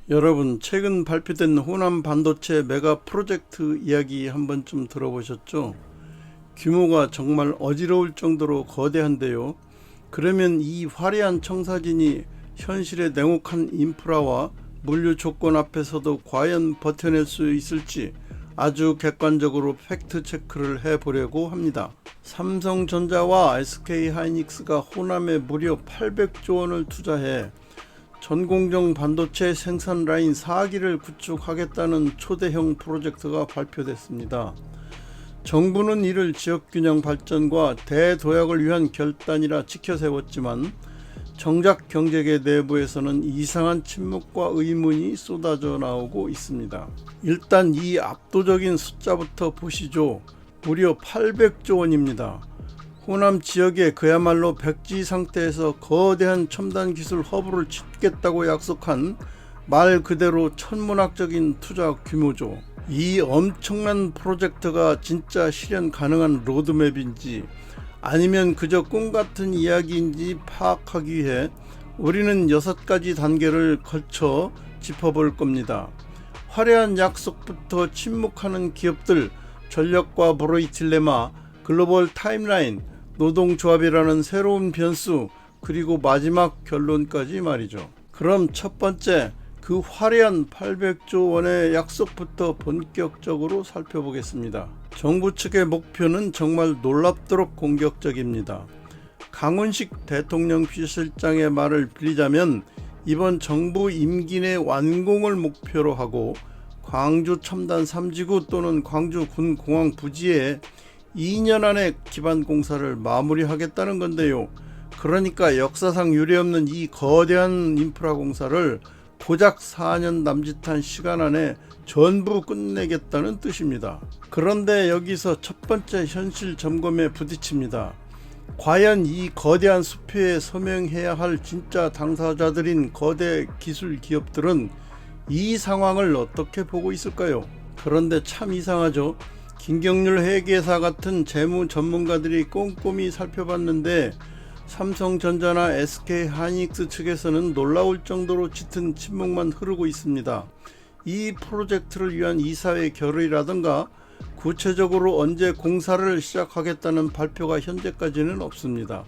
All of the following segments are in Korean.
여러분, 최근 발표된 호남 반도체 메가 프로젝트 이야기 한 번쯤 들어보셨죠? 규모가 정말 어지러울 정도로 거대한데요. 그러면 이 화려한 청사진이 현실의 냉혹한 인프라와 물류 조건 앞에서도 과연 버텨낼 수 있을지 아주 객관적으로 팩트 체크를 해보려고 합니다. 삼성전자와 SK하이닉스가 호남에 무려 800조 원을 투자해 전공정 반도체 생산 라인 4기를 구축하겠다는 초대형 프로젝트가 발표됐습니다. 정부는 이를 지역균형 발전과 대도약을 위한 결단이라 지켜세웠지만 정작 경제계 내부에서는 이상한 침묵과 의문이 쏟아져 나오고 있습니다. 일단 이 압도적인 숫자부터 보시죠. 무려 800조 원입니다. 호남 지역에 그야말로 백지 상태에서 거대한 첨단 기술 허브를 짓겠다고 약속한 말 그대로 천문학적인 투자 규모죠. 이 엄청난 프로젝트가 진짜 실현 가능한 로드맵인지 아니면 그저 꿈같은 이야기인지 파악하기 위해 우리는 6가지 단계를 거쳐 짚어볼 겁니다. 화려한 약속부터 침묵하는 기업들, 전력과 불의 딜레마, 글로벌 타임라인, 노동조합이라는 새로운 변수, 그리고 마지막 결론까지 말이죠. 그럼 첫 번째, 그 화려한 800조 원의 약속부터 본격적으로 살펴보겠습니다. 정부 측의 목표는 정말 놀랍도록 공격적입니다. 강훈식 대통령 비서실장의 말을 빌리자면 이번 정부 임기 내 완공을 목표로 하고 광주 첨단 3지구 또는 광주 군공항 부지에 2년 안에 기반 공사를 마무리하겠다는 건데요. 그러니까 역사상 유례없는 이 거대한 인프라 공사를 고작 4년 남짓한 시간 안에 전부 끝내겠다는 뜻입니다. 그런데 여기서 첫 번째 현실 점검에 부딪힙니다. 과연 이 거대한 수표에 서명해야 할 진짜 당사자들인 거대 기술 기업들은 이 상황을 어떻게 보고 있을까요? 그런데 참 이상하죠. 김경률 회계사 같은 재무 전문가들이 꼼꼼히 살펴봤는데 삼성전자나 SK하이닉스 측에서는 놀라울 정도로 짙은 침묵만 흐르고 있습니다. 이 프로젝트를 위한 이사회 결의라든가 구체적으로 언제 공사를 시작하겠다는 발표가 현재까지는 없습니다.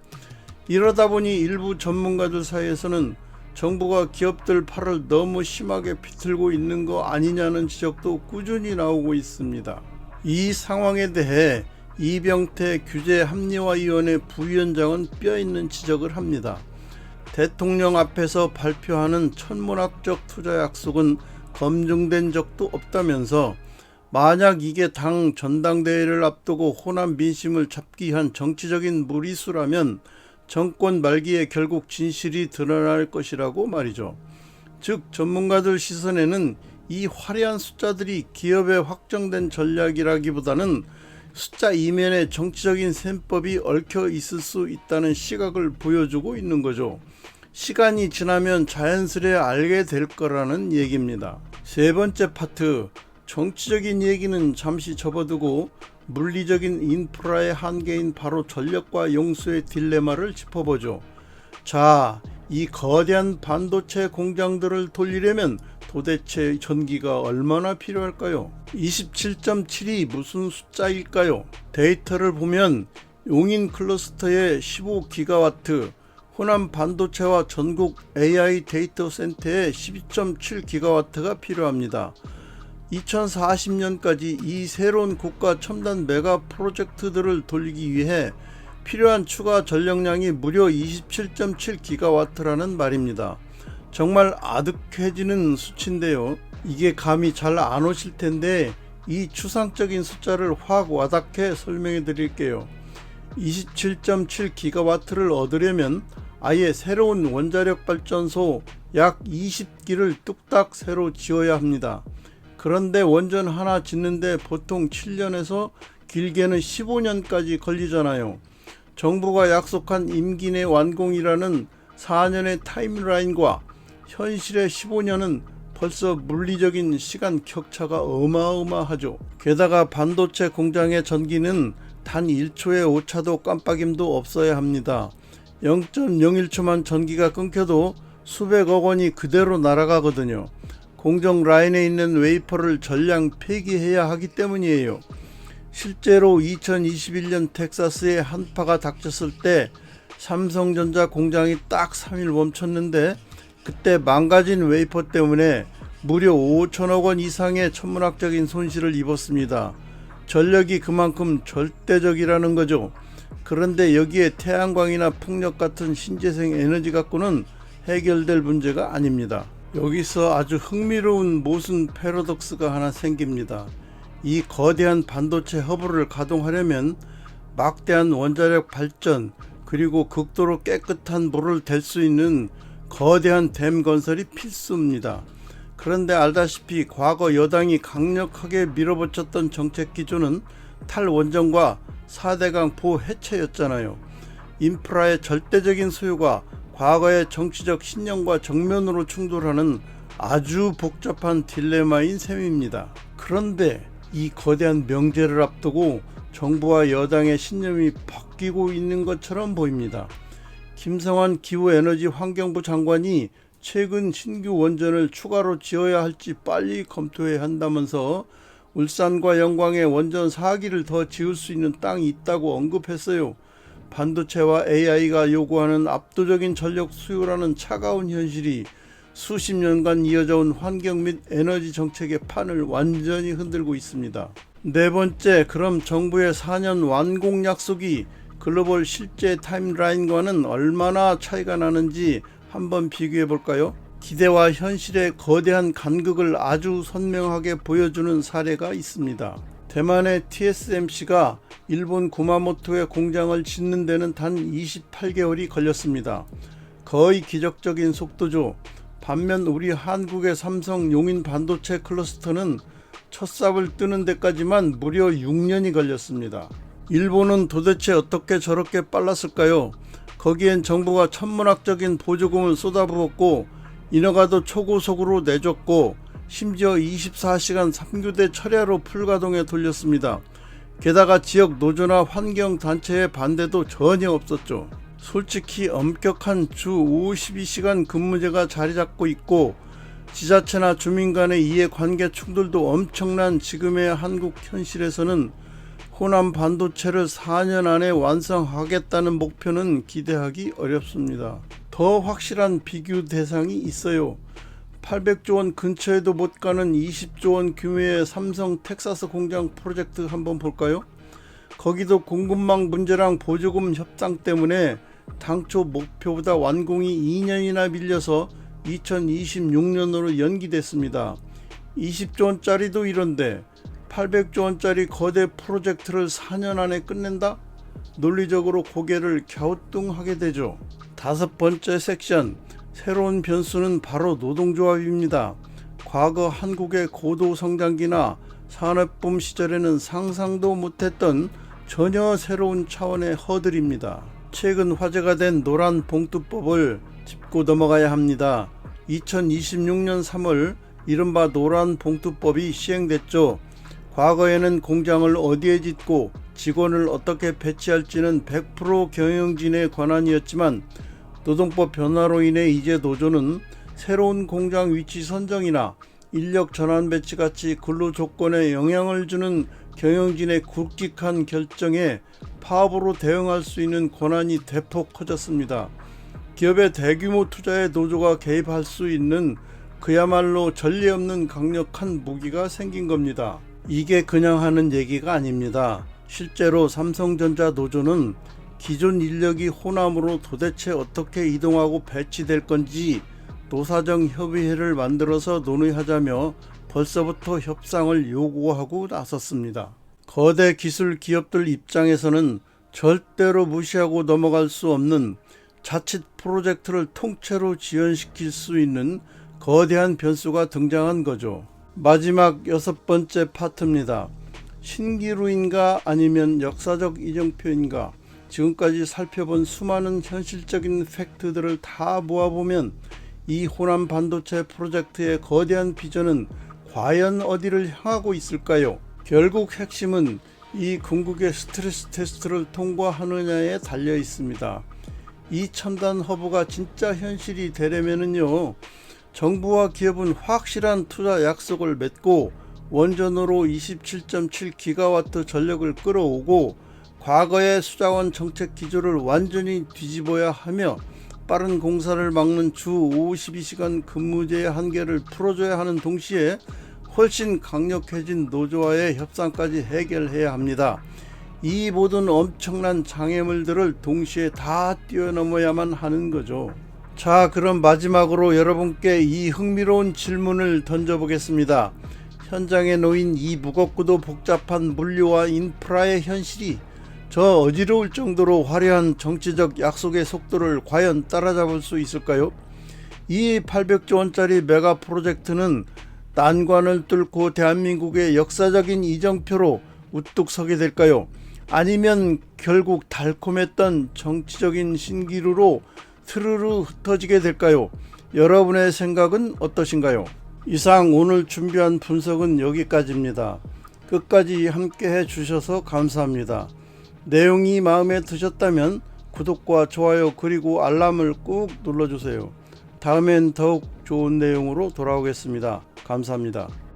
이러다 보니 일부 전문가들 사이에서는 정부가 기업들 팔을 너무 심하게 비틀고 있는 거 아니냐는 지적도 꾸준히 나오고 있습니다. 이 상황에 대해 이병태 규제합리화위원회 부위원장은 뼈있는 지적을 합니다. 대통령 앞에서 발표하는 천문학적 투자 약속은 검증된 적도 없다면서 만약 이게 당 전당대회를 앞두고 호남 민심을 잡기 위한 정치적인 무리수라면 정권 말기에 결국 진실이 드러날 것이라고 말이죠. 즉 전문가들 시선에는 이 화려한 숫자들이 기업의 확정된 전략이라기보다는 숫자 이면에 정치적인 셈법이 얽혀 있을 수 있다는 시각을 보여주고 있는 거죠. 시간이 지나면 자연스레 알게 될 거라는 얘기입니다. 세 번째 파트, 정치적인 얘기는 잠시 접어두고 물리적인 인프라의 한계인 바로 전력과 용수의 딜레마를 짚어보죠. 자, 이 거대한 반도체 공장들을 돌리려면 도대체 전기가 얼마나 필요할까요? 27.7이 무슨 숫자일까요? 데이터를 보면 용인 클러스터에 15기가와트, 호남 반도체와 전국 AI 데이터 센터에 12.7기가와트가 필요합니다. 2040년까지 이 새로운 국가 첨단 메가 프로젝트들을 돌리기 위해 필요한 추가 전력량이 무려 27.7기가와트라는 말입니다. 정말 아득해지는 수치인데요. 이게 감이 잘 안 오실 텐데 이 추상적인 숫자를 확 와닿게 설명해 드릴게요. 27.7기가와트를 얻으려면 아예 새로운 원자력 발전소 약 20기를 뚝딱 새로 지어야 합니다. 그런데 원전 하나 짓는데 보통 7년에서 길게는 15년까지 걸리잖아요. 정부가 약속한 임기 내 완공이라는 4년의 타임라인과 현실의 15년은 벌써 물리적인 시간 격차가 어마어마하죠. 게다가 반도체 공장의 전기는 단 1초의 오차도 깜빡임도 없어야 합니다. 0.01초만 전기가 끊겨도 수백억 원이 그대로 날아가거든요. 공정 라인에 있는 웨이퍼를 전량 폐기해야 하기 때문이에요. 실제로 2021년 텍사스에 한파가 닥쳤을 때 삼성전자 공장이 딱 3일 멈췄는데, 그때 망가진 웨이퍼 때문에 무려 5천억 원 이상의 천문학적인 손실을 입었습니다. 전력이 그만큼 절대적이라는 거죠. 그런데 여기에 태양광이나 풍력 같은 신재생 에너지 갖고는 해결될 문제가 아닙니다. 여기서 아주 흥미로운 모순 패러독스가 하나 생깁니다. 이 거대한 반도체 허브를 가동하려면 막대한 원자력 발전, 그리고 극도로 깨끗한 물을 댈 수 있는 거대한 댐 건설이 필수입니다. 그런데 알다시피 과거 여당이 강력하게 밀어붙였던 정책 기조는 탈원전과 4대강 포 해체였잖아요. 인프라의 절대적인 소유가 과거의 정치적 신념과 정면으로 충돌하는 아주 복잡한 딜레마인 셈입니다. 그런데 이 거대한 명제를 앞두고 정부와 여당의 신념이 바뀌고 있는 것처럼 보입니다. 김성환 기후에너지 환경부 장관이 최근 신규 원전을 추가로 지어야 할지 빨리 검토해야 한다면서 울산과 영광에 원전 4기를 더 지을 수 있는 땅이 있다고 언급했어요. 반도체와 AI가 요구하는 압도적인 전력 수요라는 차가운 현실이 수십 년간 이어져 온 환경 및 에너지 정책의 판을 완전히 흔들고 있습니다. 네 번째, 그럼 정부의 4년 완공 약속이 글로벌 실제 타임라인과는 얼마나 차이가 나는지 한번 비교해 볼까요? 기대와 현실의 거대한 간극을 아주 선명하게 보여주는 사례가 있습니다. 대만의 TSMC가 일본 구마모토에 공장을 짓는 데는 단 28개월이 걸렸습니다. 거의 기적적인 속도죠. 반면 우리 한국의 삼성 용인 반도체 클러스터는 첫 삽을 뜨는 데까지만 무려 6년이 걸렸습니다. 일본은 도대체 어떻게 저렇게 빨랐을까요? 거기엔 정부가 천문학적인 보조금을 쏟아부었고 인허가도 초고속으로 내줬고 심지어 24시간 3교대 철야로 풀가동에 돌렸습니다. 게다가 지역 노조나 환경단체의 반대도 전혀 없었죠. 솔직히 엄격한 주 52시간 근무제가 자리잡고 있고 지자체나 주민 간의 이해관계 충돌도 엄청난 지금의 한국 현실에서는 호남 반도체를 4년 안에 완성하겠다는 목표는 기대하기 어렵습니다. 더 확실한 비교 대상이 있어요. 800조 원 근처에도 못 가는 20조 원 규모의 삼성 텍사스 공장 프로젝트 한번 볼까요? 거기도 공급망 문제랑 보조금 협상 때문에 당초 목표보다 완공이 2년이나 밀려서 2026년으로 연기됐습니다. 20조 원짜리도 이런데 800조 원짜리 거대 프로젝트를 4년 안에 끝낸다? 논리적으로 고개를 갸우뚱하게 되죠. 다섯 번째 섹션, 새로운 변수는 바로 노동조합입니다. 과거 한국의 고도 성장기나 산업붐 시절에는 상상도 못했던 전혀 새로운 차원의 허들입니다. 최근 화제가 된 노란 봉투법을 짚고 넘어가야 합니다. 2026년 3월 이른바 노란 봉투법이 시행됐죠. 과거에는 공장을 어디에 짓고 직원을 어떻게 배치할지는 100% 경영진의 권한이었지만 노동법 변화로 인해 이제 노조는 새로운 공장 위치 선정이나 인력 전환 배치 같이 근로 조건에 영향을 주는 경영진의 굵직한 결정에 파업으로 대응할 수 있는 권한이 대폭 커졌습니다. 기업의 대규모 투자에 노조가 개입할 수 있는 그야말로 전례 없는 강력한 무기가 생긴 겁니다. 이게 그냥 하는 얘기가 아닙니다. 실제로 삼성전자 노조는 기존 인력이 호남으로 도대체 어떻게 이동하고 배치될 건지 노사정 협의회를 만들어서 논의하자며 벌써부터 협상을 요구하고 나섰습니다. 거대 기술 기업들 입장에서는 절대로 무시하고 넘어갈 수 없는 자칫 프로젝트를 통째로 지연시킬 수 있는 거대한 변수가 등장한 거죠. 마지막 여섯 번째 파트입니다. 신기루인가 아니면 역사적 이정표인가? 지금까지 살펴본 수많은 현실적인 팩트들을 다 모아보면 이 호남 반도체 프로젝트의 거대한 비전은 과연 어디를 향하고 있을까요? 결국 핵심은 이 궁극의 스트레스 테스트를 통과하느냐에 달려 있습니다. 이 첨단 허브가 진짜 현실이 되려면은요, 정부와 기업은 확실한 투자 약속을 맺고 원전으로 27.7기가와트 전력을 끌어오고 과거의 수자원 정책 기조를 완전히 뒤집어야 하며 빠른 공사를 막는 주 52시간 근무제의 한계를 풀어줘야 하는 동시에 훨씬 강력해진 노조와의 협상까지 해결해야 합니다. 이 모든 엄청난 장애물들을 동시에 다 뛰어넘어야만 하는 거죠. 자, 그럼 마지막으로 여러분께 이 흥미로운 질문을 던져보겠습니다. 현장에 놓인 이 무겁고도 복잡한 물류와 인프라의 현실이 저 어지러울 정도로 화려한 정치적 약속의 속도를 과연 따라잡을 수 있을까요? 이 800조 원짜리 메가 프로젝트는 난관을 뚫고 대한민국의 역사적인 이정표로 우뚝 서게 될까요? 아니면 결국 달콤했던 정치적인 신기루로 스르르 흩어지게 될까요? 여러분의 생각은 어떠신가요? 이상 오늘 준비한 분석은 여기까지입니다. 끝까지 함께 해주셔서 감사합니다. 내용이 마음에 드셨다면 구독과 좋아요 그리고 알람을 꾹 눌러주세요. 다음엔 더욱 좋은 내용으로 돌아오겠습니다. 감사합니다.